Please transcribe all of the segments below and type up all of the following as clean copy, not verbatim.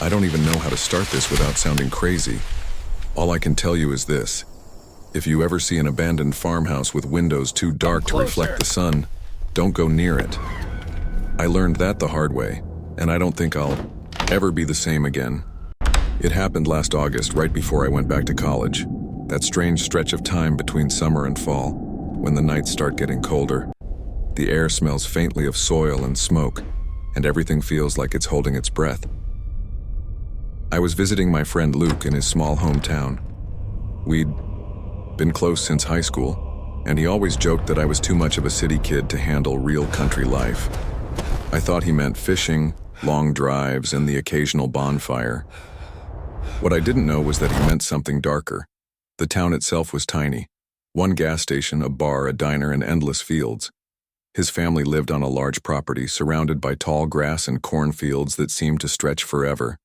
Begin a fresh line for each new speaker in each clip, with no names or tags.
I don't even know how to start this without sounding crazy. All I can tell you is this. If you ever see an abandoned farmhouse with windows too dark to reflect the sun, don't go near it. I learned that the hard way, and I don't think I'll ever be the same again. It happened last August, right before I went back to college. That strange stretch of time between summer and fall, when the nights start getting colder. The air smells faintly of soil and smoke, and everything feels like it's holding its breath. I was visiting my friend Luke in his small hometown. We'd been close since high school, and he always joked that I was too much of a city kid to handle real country life. I thought he meant fishing, long drives, and the occasional bonfire. What I didn't know was that he meant something darker. The town itself was tiny. One gas station, a bar, a diner, and endless fields. His family lived on a large property surrounded by tall grass and cornfields that seemed to stretch forever.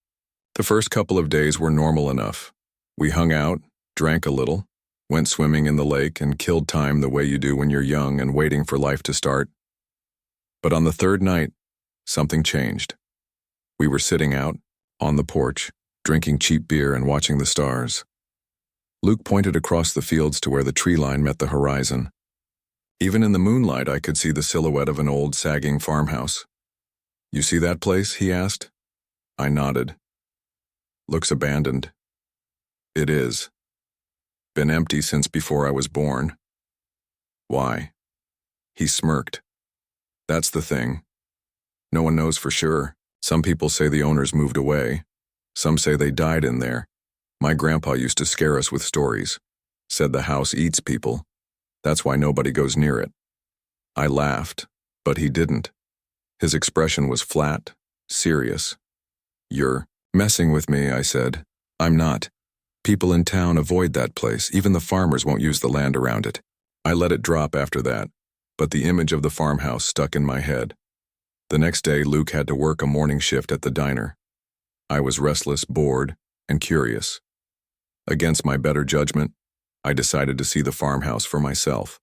The first couple of days were normal enough. We hung out, drank a little, went swimming in the lake, and killed time the way you do when you're young and waiting for life to start. But on the third night, something changed. We were sitting out, on the porch, drinking cheap beer and watching the stars. Luke pointed across the fields to where the tree line met the horizon. Even in the moonlight, I could see the silhouette of an old, sagging farmhouse. "You see that place?" he asked. I nodded. "Looks abandoned." "It is. Been empty since before I was born." "Why?" He smirked. "That's the thing. No one knows for sure. Some people say the owners moved away. Some say they died in there. My grandpa used to scare us with stories. Said the house eats people. That's why nobody goes near it." I laughed, but he didn't. His expression was flat, serious. "You're messing with me," I said. "I'm not. People in town avoid that place. Even the farmers won't use the land around it." I let it drop after that, but the image of the farmhouse stuck in my head. The next day, Luke had to work a morning shift at the diner. I was restless, bored, and curious. Against my better judgment, I decided to see the farmhouse for myself.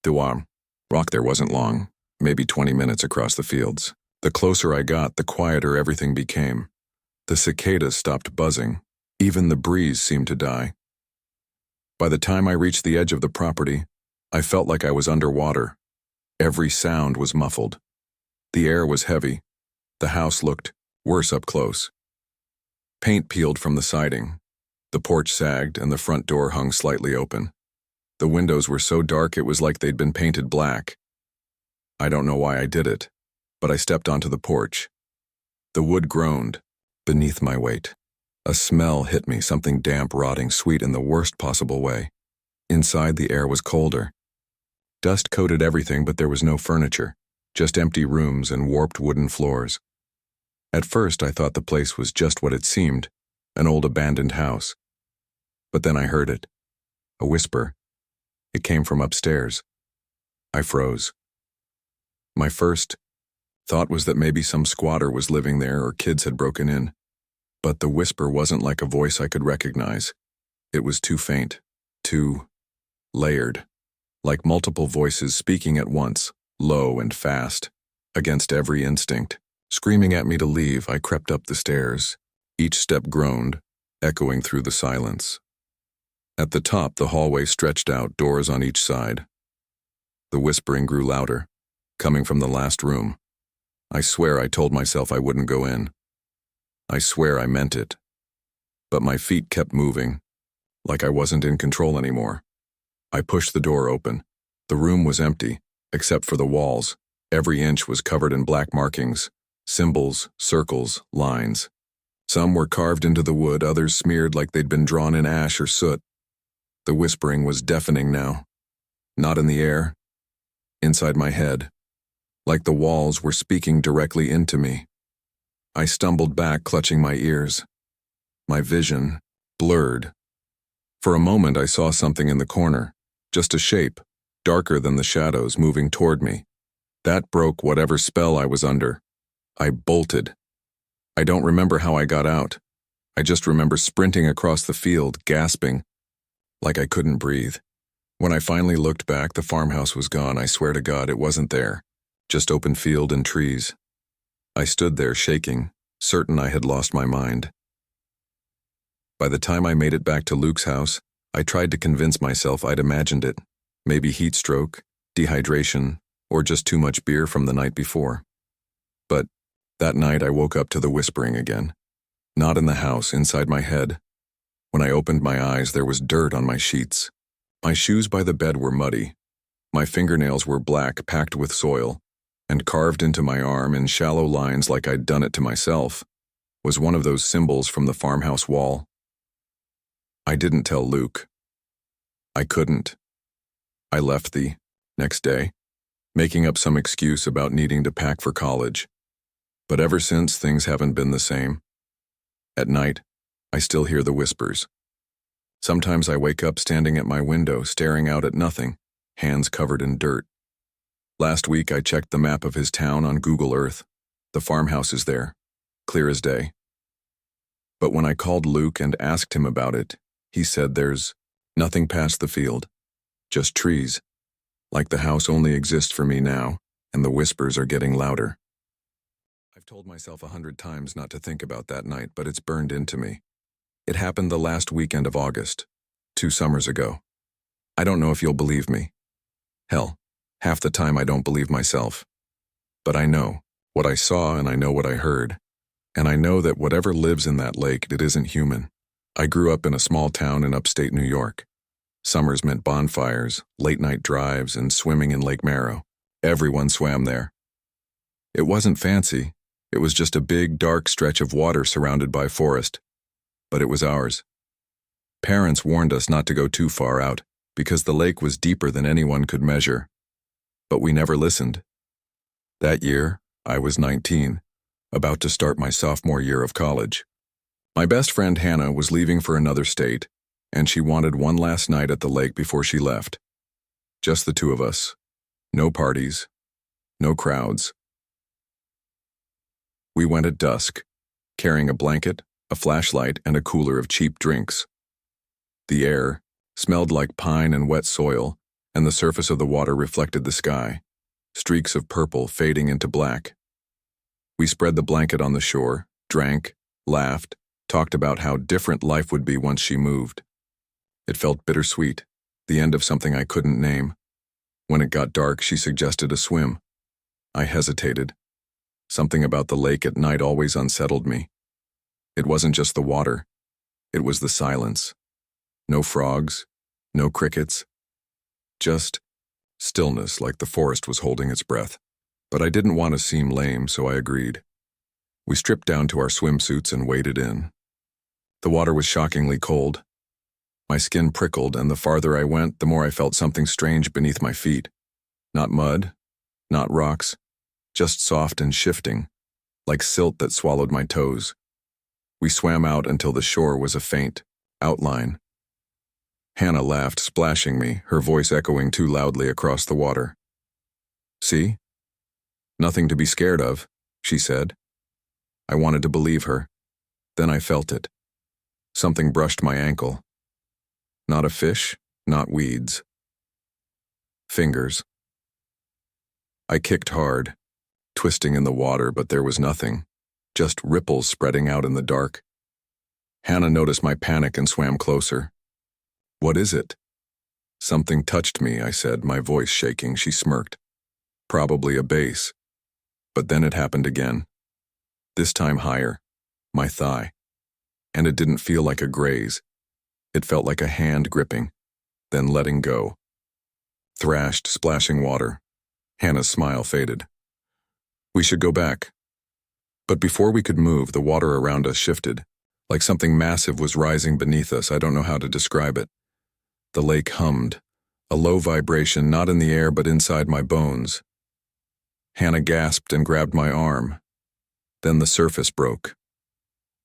The walk there wasn't long, maybe 20 minutes across the fields. The closer I got, the quieter everything became. The cicadas stopped buzzing. Even the breeze seemed to die. By the time I reached the edge of the property, I felt like I was underwater. Every sound was muffled. The air was heavy. The house looked worse up close. Paint peeled from the siding. The porch sagged, and the front door hung slightly open. The windows were so dark it was like they'd been painted black. I don't know why I did it, but I stepped onto the porch. The wood groaned beneath my weight. A smell hit me, something damp, rotting, sweet in the worst possible way. Inside, the air was colder. Dust coated everything, but there was no furniture, just empty rooms and warped wooden floors. At first, I thought the place was just what it seemed, an old abandoned house. But then I heard it. A whisper. It came from upstairs. I froze. My first thought was that maybe some squatter was living there or kids had broken in. But the whisper wasn't like a voice I could recognize. It was too faint, too layered, like multiple voices speaking at once, low and fast, against every instinct. Screaming at me to leave, I crept up the stairs. Each step groaned, echoing through the silence. At the top, the hallway stretched out, doors on each side. The whispering grew louder, coming from the last room. I swear I told myself I wouldn't go in. I swear I meant it. But my feet kept moving, like I wasn't in control anymore. I pushed the door open. The room was empty, except for the walls. Every inch was covered in black markings, symbols, circles, lines. Some were carved into the wood, others smeared like they'd been drawn in ash or soot. The whispering was deafening now. Not in the air, inside my head, like the walls were speaking directly into me. I stumbled back, clutching my ears. My vision blurred. For a moment, I saw something in the corner, just a shape, darker than the shadows, moving toward me. That broke whatever spell I was under. I bolted. I don't remember how I got out. I just remember sprinting across the field, gasping, like I couldn't breathe. When I finally looked back, the farmhouse was gone. I swear to God, it wasn't there. Just open field and trees. I stood there shaking, certain I had lost my mind. By the time I made it back to Luke's house, I tried to convince myself I'd imagined it. Maybe heat stroke, dehydration, or just too much beer from the night before. But that night I woke up to the whispering again. Not in the house, inside my head. When I opened my eyes, there was dirt on my sheets. My shoes by the bed were muddy. My fingernails were black, packed with soil, and carved into my arm in shallow lines like I'd done it to myself was one of those symbols from the farmhouse wall. I didn't tell Luke. I couldn't. I left the next day, making up some excuse about needing to pack for college. But ever since, things haven't been the same. At night, I still hear the whispers. Sometimes I wake up standing at my window, staring out at nothing, hands covered in dirt. Last week, I checked the map of his town on Google Earth. The farmhouse is there, clear as day. But when I called Luke and asked him about it, he said there's nothing past the field, just trees. Like the house only exists for me now, and the whispers are getting louder. I've told myself 100 times not to think about that night, but it's burned into me. It happened the last weekend of August, 2 summers ago. I don't know if you'll believe me. Hell, half the time I don't believe myself. But I know what I saw and I know what I heard. And I know that whatever lives in that lake, it isn't human. I grew up in a small town in upstate New York. Summers meant bonfires, late-night drives, and swimming in Lake Merrow. Everyone swam there. It wasn't fancy. It was just a big, dark stretch of water surrounded by forest. But it was ours. Parents warned us not to go too far out because the lake was deeper than anyone could measure. But we never listened. That year, I was 19, about to start my sophomore year of college. My best friend Hannah was leaving for another state, and she wanted one last night at the lake before she left. Just the two of us. No parties. No crowds. We went at dusk, carrying a blanket, a flashlight, and a cooler of cheap drinks. The air smelled like pine and wet soil, and the surface of the water reflected the sky, streaks of purple fading into black. We spread the blanket on the shore, drank, laughed, talked about how different life would be once she moved. It felt bittersweet, the end of something I couldn't name. When it got dark, she suggested a swim. I hesitated. Something about the lake at night always unsettled me. It wasn't just the water. It was the silence. No frogs, no crickets. Just stillness, like the forest was holding its breath. But I didn't want to seem lame, so I agreed. We stripped down to our swimsuits and waded in. The water was shockingly cold. My skin prickled, and the farther I went, the more I felt something strange beneath my feet. Not mud, not rocks, just soft and shifting, like silt that swallowed my toes. We swam out until the shore was a faint outline. Hannah laughed, splashing me, her voice echoing too loudly across the water. "See? Nothing to be scared of," she said. I wanted to believe her. Then I felt it. Something brushed my ankle. Not a fish, not weeds. Fingers. I kicked hard, twisting in the water, but there was nothing, just ripples spreading out in the dark. Hannah noticed my panic and swam closer. "What is it?" "Something touched me," I said, my voice shaking. She smirked. "Probably a base." But then it happened again. This time higher, my thigh. And it didn't feel like a graze. It felt like a hand gripping, then letting go. Thrashed, splashing water. Hannah's smile faded. "We should go back." But before we could move, the water around us shifted, like something massive was rising beneath us. I don't know how to describe it. The lake hummed, a low vibration, not in the air but inside my bones. Hannah gasped and grabbed my arm. Then the surface broke.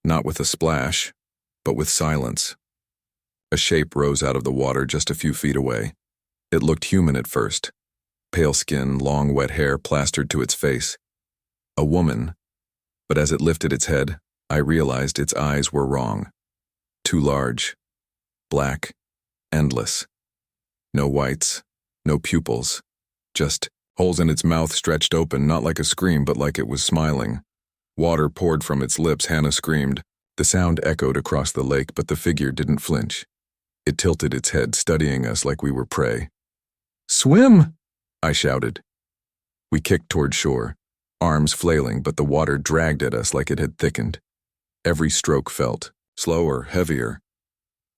Not with a splash, but with silence. A shape rose out of the water just a few feet away. It looked human at first. Pale skin, long wet hair plastered to its face. A woman. But as it lifted its head, I realized its eyes were wrong. Too large. Black. Endless. No whites. No pupils. Just holes in its mouth stretched open, not like a scream, but like it was smiling. Water poured from its lips. Hannah screamed. The sound echoed across the lake, but the figure didn't flinch. It tilted its head, studying us like we were prey. "Swim!" I shouted. We kicked toward shore, arms flailing, but the water dragged at us like it had thickened. Every stroke felt slower, heavier.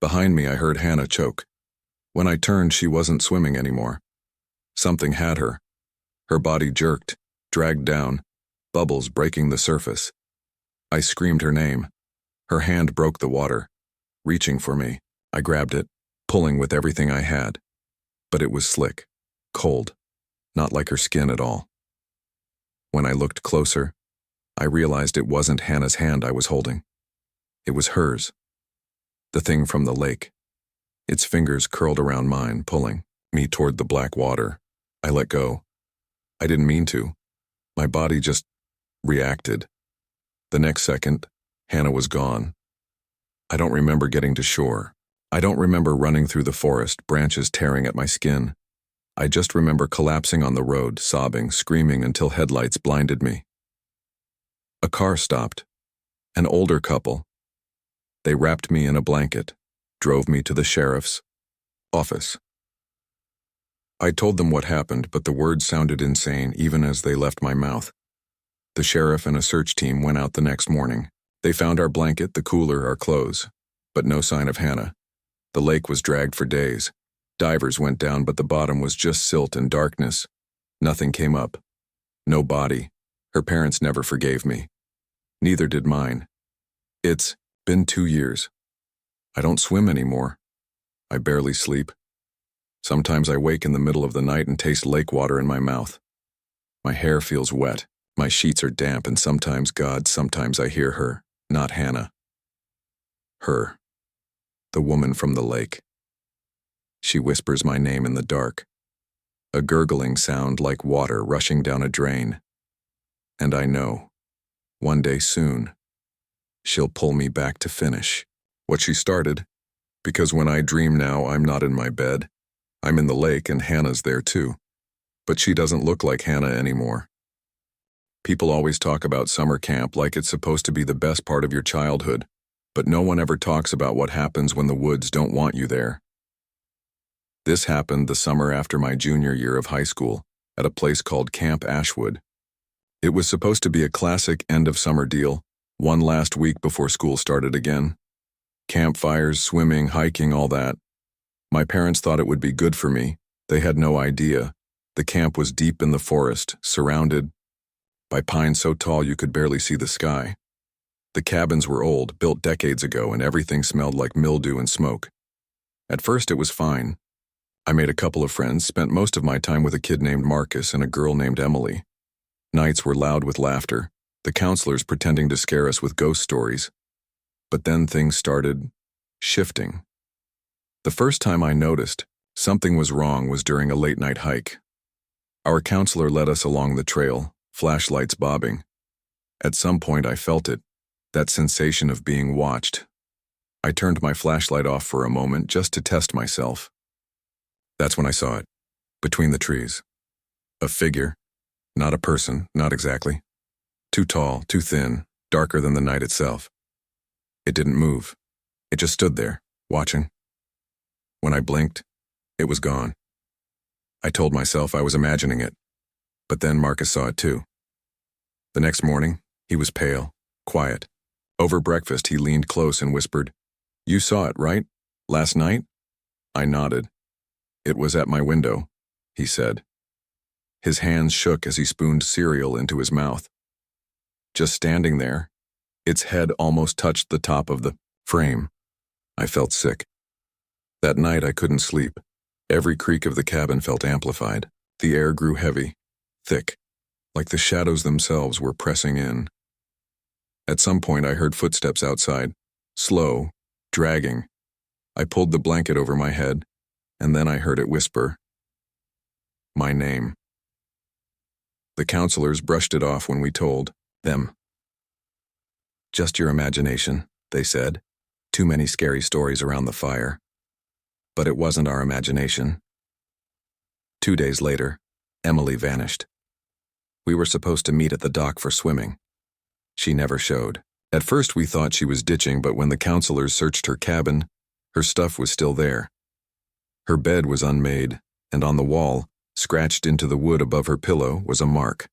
Behind me, I heard Hannah choke. When I turned, she wasn't swimming anymore. Something had her. Her body jerked, dragged down, bubbles breaking the surface. I screamed her name. Her hand broke the water, reaching for me. I grabbed it, pulling with everything I had. But it was slick, cold, not like her skin at all. When I looked closer, I realized it wasn't Hannah's hand I was holding. It was hers. The thing from the lake. Its fingers curled around mine, pulling me toward the black water. I let go. I didn't mean to. My body just reacted. The next second, Hannah was gone. I don't remember getting to shore. I don't remember running through the forest, branches tearing at my skin. I just remember collapsing on the road, sobbing, screaming until headlights blinded me. A car stopped. An older couple. They wrapped me in a blanket, drove me to the sheriff's office. I told them what happened, but the words sounded insane even as they left my mouth. The sheriff and a search team went out the next morning. They found our blanket, the cooler, our clothes, but no sign of Hannah. The lake was dragged for days. Divers went down, but the bottom was just silt and darkness. Nothing came up. No body. Her parents never forgave me. Neither did mine. It's been 2 years. I don't swim anymore. I barely sleep. Sometimes I wake in the middle of the night and taste lake water in my mouth. My hair feels wet. My sheets are damp, and sometimes I hear her, not Hannah. Her. The woman from the lake. She whispers my name in the dark. A gurgling sound like water rushing down a drain. And I know, one day soon, she'll pull me back to finish what she started. Because when I dream now, I'm not in my bed. I'm in the lake, and Hannah's there too. But she doesn't look like Hannah anymore. People always talk about summer camp like it's supposed to be the best part of your childhood, but no one ever talks about what happens when the woods don't want you there. This happened the summer after my junior year of high school, at a place called Camp Ashwood. It was supposed to be a classic end-of-summer deal, one last week before school started again. Campfires, swimming, hiking, all that. My parents thought it would be good for me. They had no idea. The camp was deep in the forest, surrounded by pines so tall you could barely see the sky. The cabins were old, built decades ago, and everything smelled like mildew and smoke. At first it was fine. I made a couple of friends, spent most of my time with a kid named Marcus and a girl named Emily. Nights were loud with laughter, the counselors pretending to scare us with ghost stories. But then things started shifting. The first time I noticed something was wrong was during a late-night hike. Our counselor led us along the trail, flashlights bobbing. At some point I felt it, that sensation of being watched. I turned my flashlight off for a moment just to test myself. That's when I saw it, between the trees. A figure, not a person, not exactly. Too tall, too thin, darker than the night itself. It didn't move. It just stood there, watching. When I blinked, it was gone. I told myself I was imagining it, but then Marcus saw it too. The next morning, he was pale, quiet. Over breakfast, he leaned close and whispered, "You saw it, right? Last night?" I nodded. "It was at my window," he said. His hands shook as he spooned cereal into his mouth. Just standing there, its head almost touched the top of the frame. I felt sick. That night I couldn't sleep. Every creak of the cabin felt amplified. The air grew heavy, thick, like the shadows themselves were pressing in. At some point I heard footsteps outside, slow, dragging. I pulled the blanket over my head, and then I heard it whisper, my name. The counselors brushed it off when we told them. "Just your imagination," they said. "Too many scary stories around the fire." But it wasn't our imagination. 2 days later, Emily vanished. We were supposed to meet at the dock for swimming. She never showed. At first we thought she was ditching, but when the counselors searched her cabin, her stuff was still there. Her bed was unmade, and on the wall, scratched into the wood above her pillow, was a mark.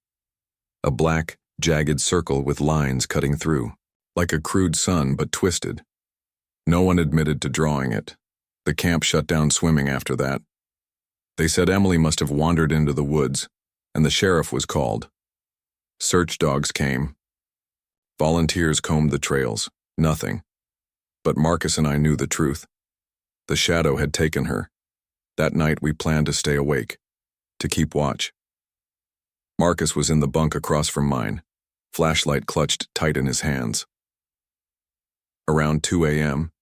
A black, jagged circle with lines cutting through, like a crude sun but twisted. No one admitted to drawing it. The camp shut down swimming after that. They said Emily must have wandered into the woods, and the sheriff was called. Search dogs came. Volunteers combed the trails. Nothing. But Marcus and I knew the truth. The shadow had taken her. That night we planned to stay awake, to keep watch. Marcus was in the bunk across from mine, flashlight clutched tight in his hands. Around 2 a.m.,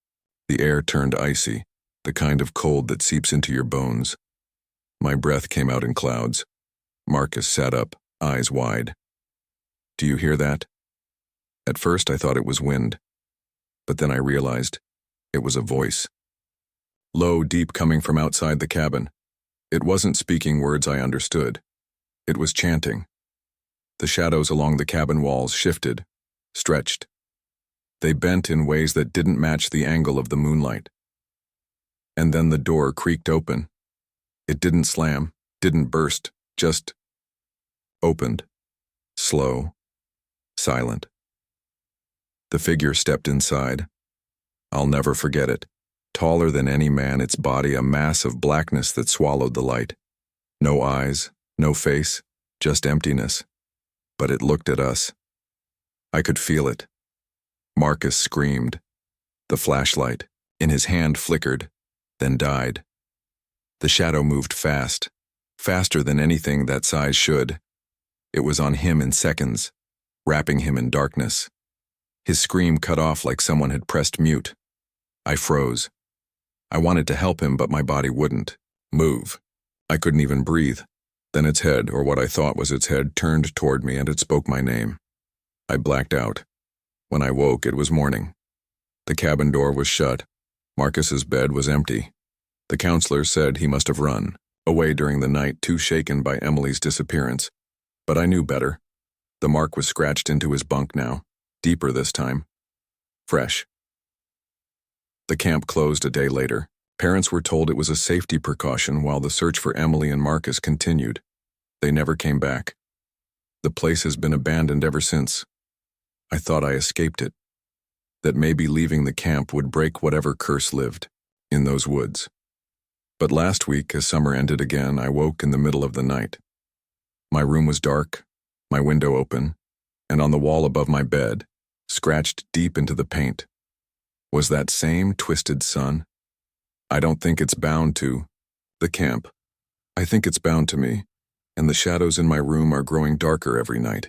the air turned icy, the kind of cold that seeps into your bones. My breath came out in clouds. Marcus sat up, eyes wide. "Do you hear that?" At first I thought it was wind, but then I realized it was a voice. Low, deep, coming from outside the cabin. It wasn't speaking words I understood. It was chanting. The shadows along the cabin walls shifted, stretched. They bent in ways that didn't match the angle of the moonlight. And then the door creaked open. It didn't slam, didn't burst, just opened. Slow, silent. The figure stepped inside. I'll never forget it. Taller than any man, its body a mass of blackness that swallowed the light. No eyes, no face, just emptiness. But it looked at us. I could feel it. Marcus screamed. The flashlight, in his hand, flickered, then died. The shadow moved fast, faster than anything that size should. It was on him in seconds, wrapping him in darkness. His scream cut off like someone had pressed mute. I froze. I wanted to help him, but my body wouldn't move. I couldn't even breathe. Then its head, or what I thought was its head, turned toward me and it spoke my name. I blacked out. When I woke, it was morning. The cabin door was shut. Marcus's bed was empty. The counselor said he must have run away during the night, too shaken by Emily's disappearance. But I knew better. The mark was scratched into his bunk now, deeper this time. Fresh. The camp closed a day later. Parents were told it was a safety precaution while the search for Emily and Marcus continued. They never came back. The place has been abandoned ever since. I thought I escaped it. That maybe leaving the camp would break whatever curse lived in those woods. But last week, as summer ended again, I woke in the middle of the night. My room was dark, my window open, and on the wall above my bed, scratched deep into the paint, was that same twisted sun. I don't think it's bound to the camp. I think it's bound to me, and the shadows in my room are growing darker every night.